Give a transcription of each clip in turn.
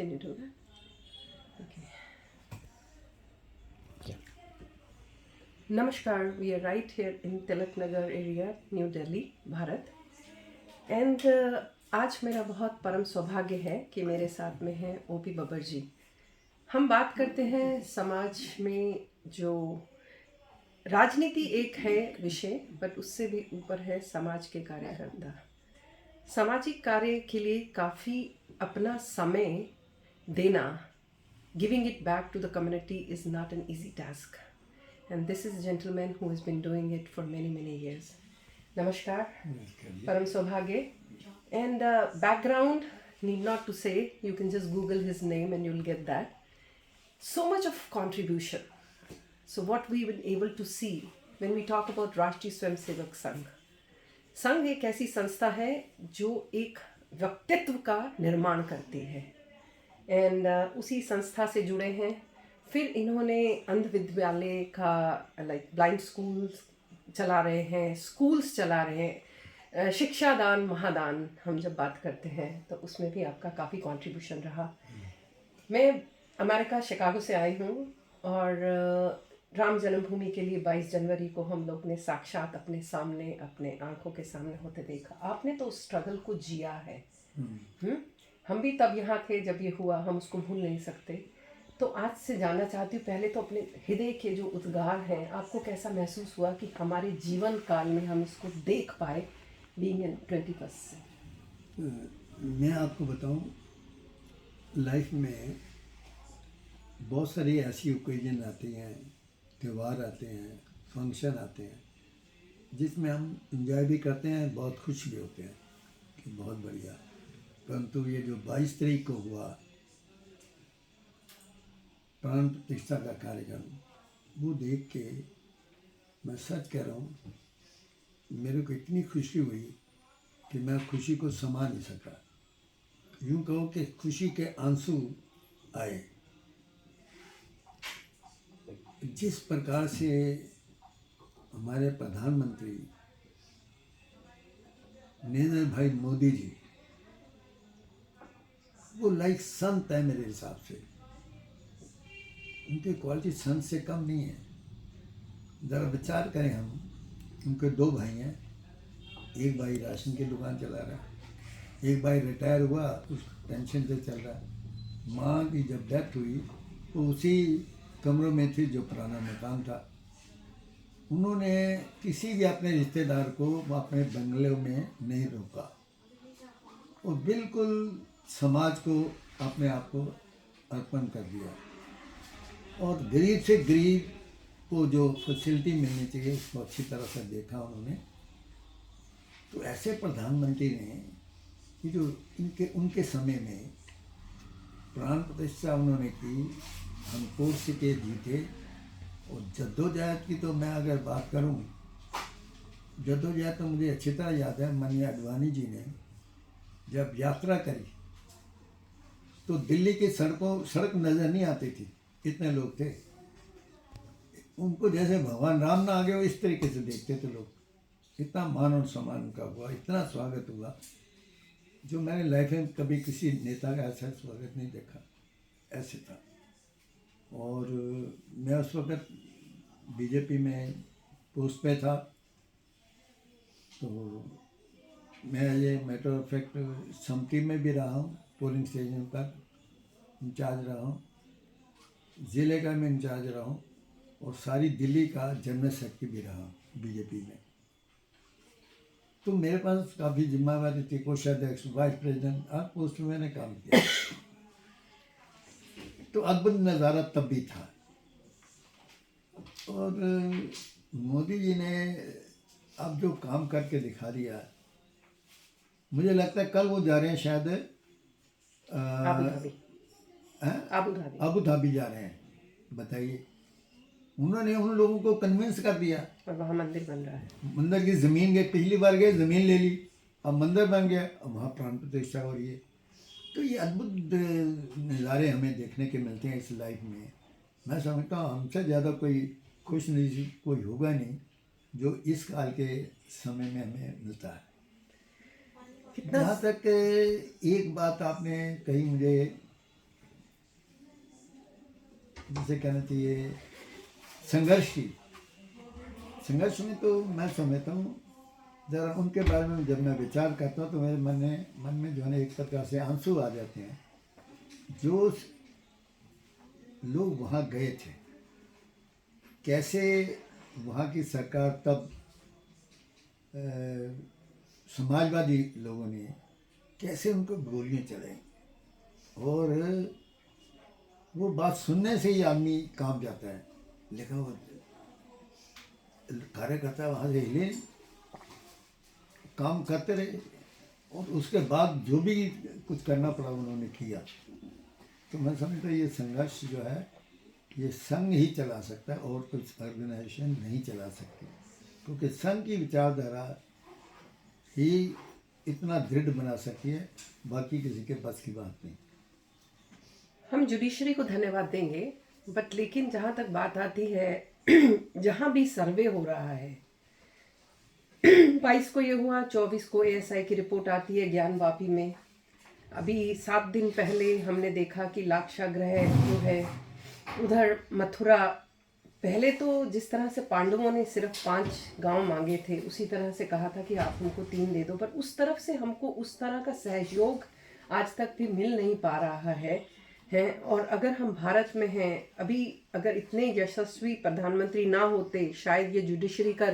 Can you do that? Okay. Yeah. Namaskar. We are right here in Tilak Nagar area, New Delhi, Bharat. And आज मेरा बहुत परम सौभाग्य है कि मेरे साथ में हैं ओपी बब्बर जी. हम बात करते हैं समाज में जो राजनीति एक है विषय, बट उससे भी ऊपर है समाज के कार्यकर्ता. सामाजिक कार्य के लिए काफ़ी अपना समय देना, giving it back to the community is not an easy task. And this is a gentleman who has been doing it for many years. Namaskar, Param Saubhagya. And background, need not to say, you can just Google his name and you'll get that. So much of contribution. So what we were able to see when we talk about Rashtriya Swayamsevak Sangh. संघ एक ऐसी संस्था है जो एक व्यक्तित्व का निर्माण करती है. एंड उसी संस्था से जुड़े हैं. फिर इन्होंने अंध विद्यालय का लाइक ब्लाइंड स्कूल्स चला रहे हैं, स्कूल्स चला रहे हैं. शिक्षा दान महादान हम जब बात करते हैं तो उसमें भी आपका काफ़ी कंट्रीब्यूशन रहा. मैं अमेरिका शिकागो से आई हूँ और राम जन्मभूमि के लिए 22 जनवरी को हम लोग ने साक्षात अपने सामने, अपने आंखों के सामने होते देखा. आपने तो उस स्ट्रगल को जिया है. हम भी तब यहाँ थे जब ये हुआ, हम उसको भूल नहीं सकते. तो आज से जानना चाहती हूँ, पहले तो अपने हृदय के जो उद्गार हैं, आपको कैसा महसूस हुआ कि हमारे जीवन काल में हम इसको देख पाए, बीइंग इन 21st century? मैं आपको बताऊं, लाइफ में बहुत सारी ऐसी ओकेजन आती हैं, त्यौहार आते हैं, फंक्शन आते हैं, जिसमें हम इंजॉय भी करते हैं, बहुत खुश भी होते हैं कि बहुत बढ़िया. परंतु ये जो 22 तारीख को हुआ प्राण प्रतिष्ठा का कार्यक्रम, वो देख के मैं सच कह रहा हूँ, मेरे को इतनी खुशी हुई कि मैं खुशी को समा नहीं सका. यूँ कहो कि खुशी के आंसू आए. जिस प्रकार से हमारे प्रधानमंत्री नरेंद्र भाई मोदी जी, वो लाइक संत है मेरे हिसाब से. उनकी क्वालिटी संत से कम नहीं है. ज़रा विचार करें हम, उनके 2 भाई हैं. एक भाई राशन की दुकान चला रहा है, एक भाई रिटायर हुआ, उस टेंशन से चल रहा है. माँ की जब डेथ हुई तो उसी कमरों में थी जो पुराना मकान था. उन्होंने किसी भी अपने रिश्तेदार को अपने बंगले में नहीं रोका और बिल्कुल समाज को, अपने आप को अर्पण कर दिया. और गरीब से गरीब को जो फैसिलिटी मिलनी चाहिए उसको अच्छी तरह से देखा उन्होंने. तो ऐसे प्रधानमंत्री ने कि जो उनके समय में प्राण प्रतिष्ठा उन्होंने की, हम कोर्स के जीते. और जद्दोजहद की तो मैं अगर बात करूं, जद्दोजहद तो मुझे अच्छी तरह याद है. माननीय अडवाणी जी ने जब यात्रा करी तो दिल्ली की सड़क नज़र नहीं आती थी, इतने लोग थे. उनको जैसे भगवान राम ना आ गए हो इस तरीके से देखते थे लोग. इतना मान और सम्मान उनका हुआ, इतना स्वागत हुआ जो मैंने लाइफ में कभी किसी नेता का ऐसा स्वागत नहीं देखा. ऐसे था. और मैं उस वक्त बीजेपी में पोस्ट पे था. तो मैं ये मैटर ऑफ फैक्ट समिति में भी रहा हूँ, पोलिंग स्टेशन पर इंचार्ज रहा हूँ, ज़िले का मैं इंचार्ज रहा हूँ और सारी दिल्ली का जनरल सेक्रेटरी भी रहा हूँ बीजेपी में. तो मेरे पास काफ़ी जिम्मेदारी थी, कोषाध्यक्ष, वाइस प्रेसिडेंट, हर पोस्ट में मैंने काम किया. तो अद्भुत नज़ारा तब भी था. और मोदी जी ने अब जो काम करके दिखा दिया, मुझे लगता है कल वो जा रहे हैं शायद अबू धाबी जा रहे हैं. बताइए, उन्होंने उन लोगों को कन्विंस कर दिया. और वहाँ मंदिर बन रहा है. मंदिर की ज़मीन गए, पिछली बार गए ज़मीन ले ली, अब मंदिर बन गया, अब वहाँ प्राण प्रतिष्ठा हो रही है. तो ये अद्भुत नज़ारे हमें देखने के मिलते हैं इस लाइफ में. मैं समझता हूँ हमसे ज़्यादा कोई खुश नसीब कोई होगा नहीं जो इस काल के समय में हमें मिलता है. जहाँ तक एक बात आपने कही मुझे जिसे कहना चाहिए संघर्ष की। संघर्ष में तो मैं समझता हूँ, ज़रा उनके बारे में जब मैं विचार करता हूँ तो मेरे मन में जो है एक प्रकार से आंसू आ जाते हैं। जो लोग वहाँ गए थे, कैसे वहाँ की सरकार तब समाजवादी लोगों ने कैसे उनको गोलियां चलाई, और वो बात सुनने से ही आदमी कांप जाता है। लेकिन वो कार्यकर्ता वहाँ से हिले, काम करते रहे, और उसके बाद जो भी कुछ करना पड़ा उन्होंने किया। तो मैं समझता हूँ ये संघर्ष जो है ये संघ ही चला सकता है, और कुछ ऑर्गेनाइजेशन नहीं चला सकती, क्योंकि संघ की विचारधारा ही इतना दृढ़ बना सकती है, बाकी किसी के बस की बात नहीं। हम जुडिशरी को धन्यवाद देंगे, बट लेकिन जहाँ तक बात आती है जहाँ भी सर्वे हो रहा है 22 को ये हुआ, 24 को एएसआई की रिपोर्ट आती है ज्ञानवापी में। अभी 7 दिन पहले हमने देखा कि लाक्षागृह जो है उधर मथुरा, पहले तो जिस तरह से पांडवों ने सिर्फ 5 गांव मांगे थे उसी तरह से कहा था कि आप हमको 3 दे दो, पर उस तरफ से हमको उस तरह का सहयोग आज तक भी मिल नहीं पा रहा है। और अगर हम भारत में हैं, अभी अगर इतने यशस्वी प्रधानमंत्री ना होते, शायद ये जुडिशरी का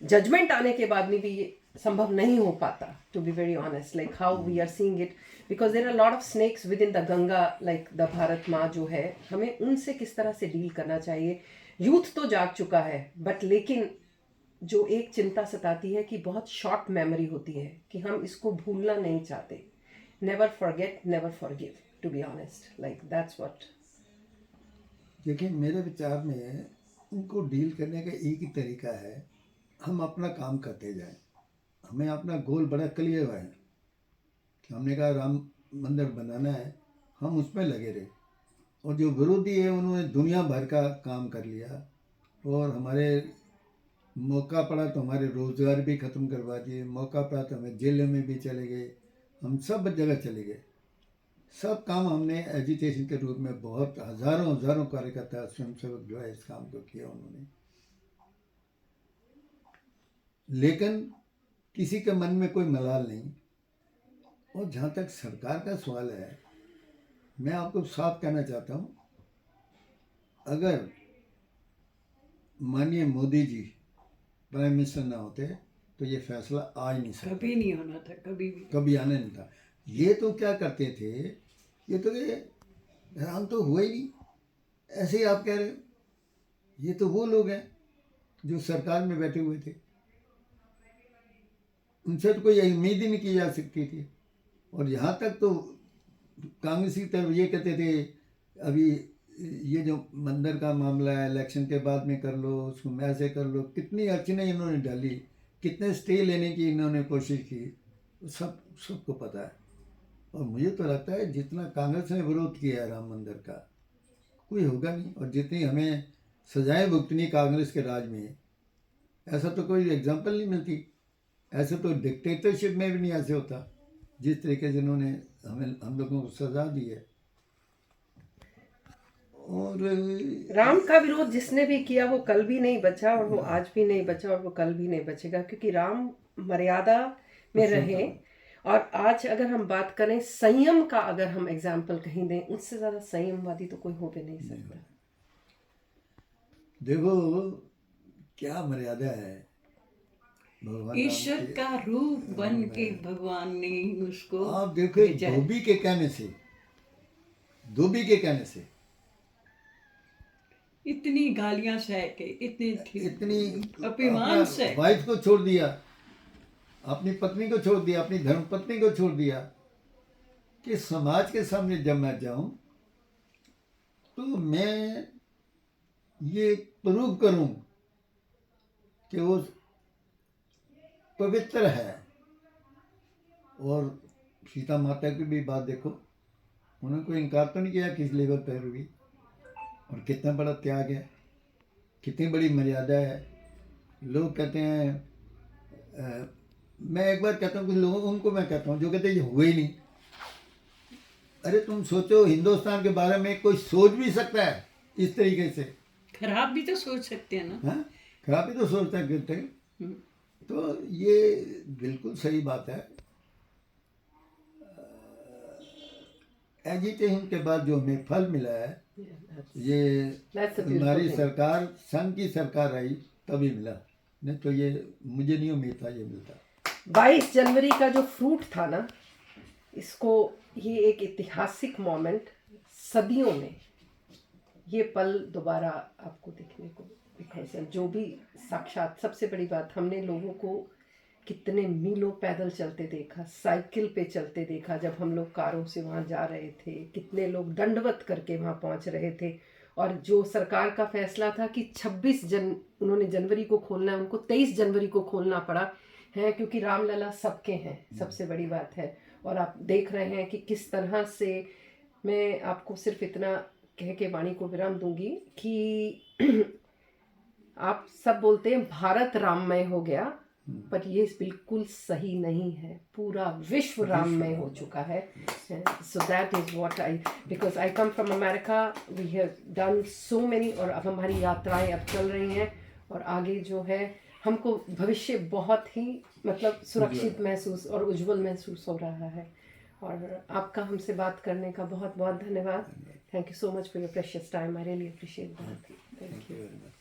जजमेंट आने के बाद में भी ये संभव नहीं हो पाता, to be very honest, like how we are seeing it, because there are lot of snakes within the Ganga, like the Bharat माँ जो है, हमें उनसे किस तरह से डील करना चाहिए। यूथ तो जाग चुका है, बट लेकिन जो एक चिंता सताती है कि बहुत शॉर्ट मेमोरी होती है, कि हम इसको भूलना नहीं चाहते। Never forget, never forgive, to be honest, like that's what. देखिए, मेरे विचार में उनको डील करने का एक ही तरीका है, हम अपना काम करते जाएं। हमें अपना गोल बड़ा क्लियर है कि हमने कहा राम मंदिर बनाना है, हम उसमें लगे रहे, और जो विरोधी है उन्होंने दुनिया भर का काम कर लिया, और हमारे मौका पड़ा तो हमारे रोज़गार भी ख़त्म करवा दिए, मौका पड़ा तो हमें जेल में भी चले गए, हम सब जगह चले गए। सब काम हमने एजुटेशन के रूप में बहुत हज़ारों हज़ारों कार्यकर्ता स्वयंसेवक जो है इस काम को किया उन्होंने, लेकिन किसी के मन में कोई मलाल नहीं। और जहाँ तक सरकार का सवाल है, मैं आपको साफ कहना चाहता हूँ, अगर माननीय मोदी जी प्राइम मिनिस्टर ना होते तो ये फैसला आ ही नहीं सकता, कभी नहीं होना था, कभी भी। कभी आने नहीं था। ये तो क्या करते थे, ये तो ये हैरान तो हुआ ही नहीं, ऐसे ही आप कह रहे हो, ये तो वो लोग हैं जो सरकार में बैठे हुए थे, उनसे तो कोई उम्मीद ही नहीं की जा सकती थी। और यहाँ तक तो कांग्रेस की तरफ ये कहते थे, अभी ये जो मंदिर का मामला है इलेक्शन के बाद में कर लो, उसको ऐसे कर लो, कितनी अड़चनें इन्होंने डाली, कितने स्टे लेने की इन्होंने कोशिश की, सबको पता है। और मुझे तो लगता है जितना कांग्रेस ने विरोध किया है राम मंदिर का, कोई होगा नहीं। और जितनी हमें सजाएं भुगतनी कांग्रेस के राज में, ऐसा तो कोई एग्जाम्पल नहीं मिलती। ऐसे तो डिक्टेटरशिप में भी नहीं ऐसे होता जिस तरीके से इन्होंने हम लोगों को सजा दी है। और राम का विरोध जिसने भी किया वो कल भी नहीं बचा, और वो आज भी नहीं बचा, और वो कल भी नहीं बचेगा, क्योंकि राम मर्यादा में रहे। और आज अगर हम बात करें संयम का, अगर हम एग्जाम्पल कहीं दें, उससे ज़्यादा संयमवादी तो कोई हो भी नहीं सकता। देखो क्या मर्यादा है, भगवान ईश्वर का रूप बन के भगवान ने उसको आप देखो, भेजा है। धोबी के कहने से इतनी गालियां सह के, इतनी अपमान से वाइफ को छोड़ दिया, अपनी पत्नी को छोड़ दिया, अपनी धर्मपत्नी को छोड़ दिया, कि समाज के सामने जब मैं जाऊं तो मैं ये प्रूव करूं कि वो पवित्र है। और सीता माता की भी बात देखो, उन्होंने कोई इनकार तो नहीं किया किस लेवल पर हुई, और कितना बड़ा त्याग है, कितनी बड़ी मर्यादा है। लोग कहते हैं मैं एक बार कहता हूँ कुछ लोगों को, उनको मैं कहता हूँ जो कहते हैं ये हुआ ही नहीं। अरे तुम सोचो, हिंदुस्तान के बारे में कोई सोच भी सकता है इस तरीके से। खराब भी तो सोच सकते हैं ना। हाँ, खराबी तो सोचता करते हैं। हम्म, तो ये बिल्कुल सही बात है। एजिटेशन के बाद जो हमें फल मिला है, ये That's a beautiful हमारी thing. सरकार, संघ की सरकार आई तभी मिला, नहीं तो ये मुझे नहीं उम्मीद था ये मिलता। 22 जनवरी का जो फ्रूट था ना, इसको, ये एक ऐतिहासिक मोमेंट, सदियों में ये पल दोबारा आपको देखने को, बिकॉज जो भी साक्षात, सबसे बड़ी बात, हमने लोगों को कितने मीलों पैदल चलते देखा, साइकिल पे चलते देखा, जब हम लोग कारों से वहाँ जा रहे थे, कितने लोग दंडवत करके वहाँ पहुँच रहे थे। और जो सरकार का फैसला था कि उन्होंने जनवरी को खोलना है, उनको 23 जनवरी को खोलना पड़ा है, क्योंकि रामलला सबके हैं, सबसे बड़ी बात है। और आप देख रहे हैं कि किस तरह से, मैं आपको सिर्फ इतना कह के वाणी को विराम दूंगी कि आप सब बोलते हैं भारत राममय हो गया, पर ये बिल्कुल सही नहीं है, पूरा विश्व राममय हो चुका है। So that is what I, because I come from America, we have done so many, और अब हमारी यात्राएं अब चल रही हैं, और आगे जो है हमको भविष्य बहुत ही मतलब सुरक्षित महसूस और उज्जवल महसूस हो रहा है। और आपका हमसे बात करने का बहुत बहुत धन्यवाद। Thank you so much for your precious time, I really appreciate that. Thank you. Very much.